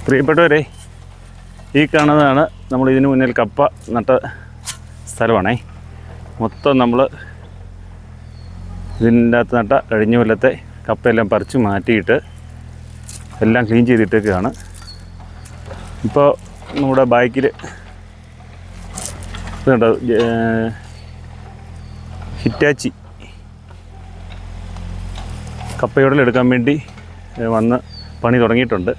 പ്രിയപ്പെട്ടവരെ, ഈ കാണുന്നതാണ് നമ്മൾ ഇതിനു മുന്നിൽ കപ്പ നട്ട സ്ഥലമാണേ. മൊത്തം നമ്മൾ ഇതിൻ്റെ അകത്ത് നട്ട കഴിഞ്ഞ കൊല്ലത്തെ കപ്പയെല്ലാം പറിച്ച് മാറ്റിയിട്ട് എല്ലാം ക്ലീൻ ചെയ്തിട്ടൊക്കെയാണ്. ഇപ്പോൾ നമ്മുടെ ബാക്കിൽ ഇതുണ്ട്, ഹിറ്റാച്ചി കപ്പയോടലെടുക്കാൻ വേണ്ടി വന്ന് പണി തുടങ്ങിയിട്ടുണ്ട്.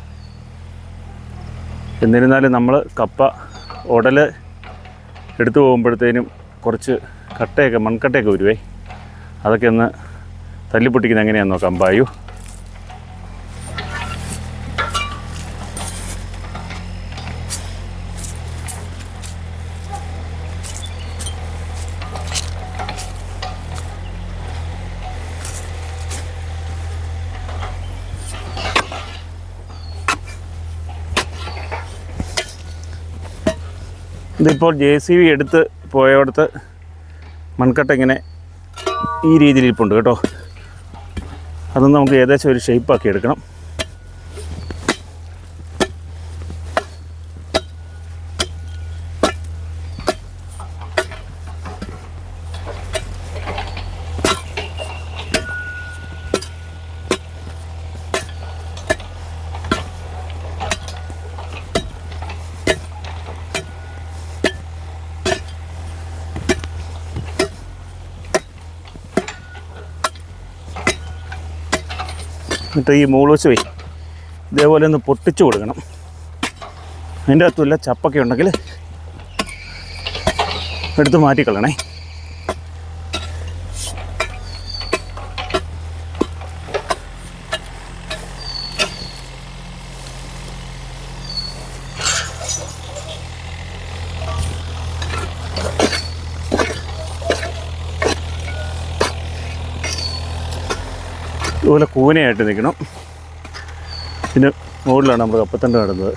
എന്നിരുന്നാലും നമ്മൾ കപ്പ ഉടൽ എടുത്തു പോകുമ്പോഴത്തേനും കുറച്ച് മൺകട്ടയൊക്കെ വരുവേ. അതൊക്കെ ഒന്ന് തല്ലിപ്പൊട്ടിക്കുന്നത് എങ്ങനെയാണെന്ന് നോക്കാം. ബായു ഇതിപ്പോൾ JCB എടുത്ത് പോയവിടുത്തെ മൺകട്ട ഇങ്ങനെ ഈ രീതിയിൽ ഇരിപ്പുണ്ട് കേട്ടോ. അതൊന്ന് നമുക്ക് ഏകദേശം ഒരു ഷേപ്പാക്കി എടുക്കണം. എന്നിട്ട് ഈ മൂളുവശമേ ഇതേപോലെ ഒന്ന് പൊട്ടിച്ചു കൊടുക്കണം. അതിൻ്റെ അകത്തുള്ള ചപ്പൊക്കെ ഉണ്ടെങ്കിൽ എടുത്ത് മാറ്റിക്കളണേ. ഇതുപോലെ കൂനയായിട്ട് നിൽക്കണം. ഇതിന് മുകളിലാണ് നമ്മൾ കപ്പത്തണ്ട് നടുന്നത്.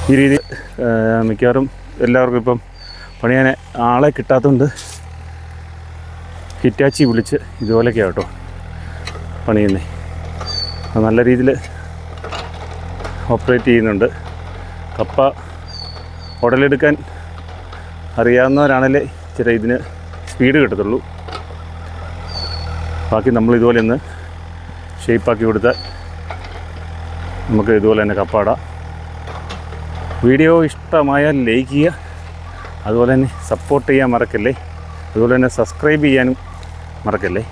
ഈ രീതി മിക്കവാറും എല്ലാവർക്കും ഇപ്പം പണിയാൻ ആളെ കിട്ടാത്തതുകൊണ്ട് ഹിറ്റാച്ചി വിളിച്ച് ഇതുപോലെയൊക്കെയാണ് കേട്ടോ പണിയുന്നത്. നല്ല രീതിയിൽ ഓപ്പറേറ്റ് ചെയ്യുന്നുണ്ട്. കപ്പ ഉടലെടുക്കാൻ അറിയാവുന്നവരാണല്ലേ ഇച്ചിരി ഇതിന് സ്പീഡ് കിട്ടത്തുള്ളൂ. ബാക്കി നമ്മൾ ഇതുപോലെ ഒന്ന് ഷേപ്പാക്കി കൊടുത്താൽ നമുക്ക് ഇതുപോലെ തന്നെ കപ്പാടാം. വീഡിയോ ഇഷ്ടമായാൽ ലൈക്ക് ചെയ്യുക, അതുപോലെ തന്നെ സപ്പോർട്ട് ചെയ്യാൻ മറക്കല്ലേ. അതുപോലെ തന്നെ സബ്സ്ക്രൈബ് ചെയ്യാനും മറക്കല്ലേ.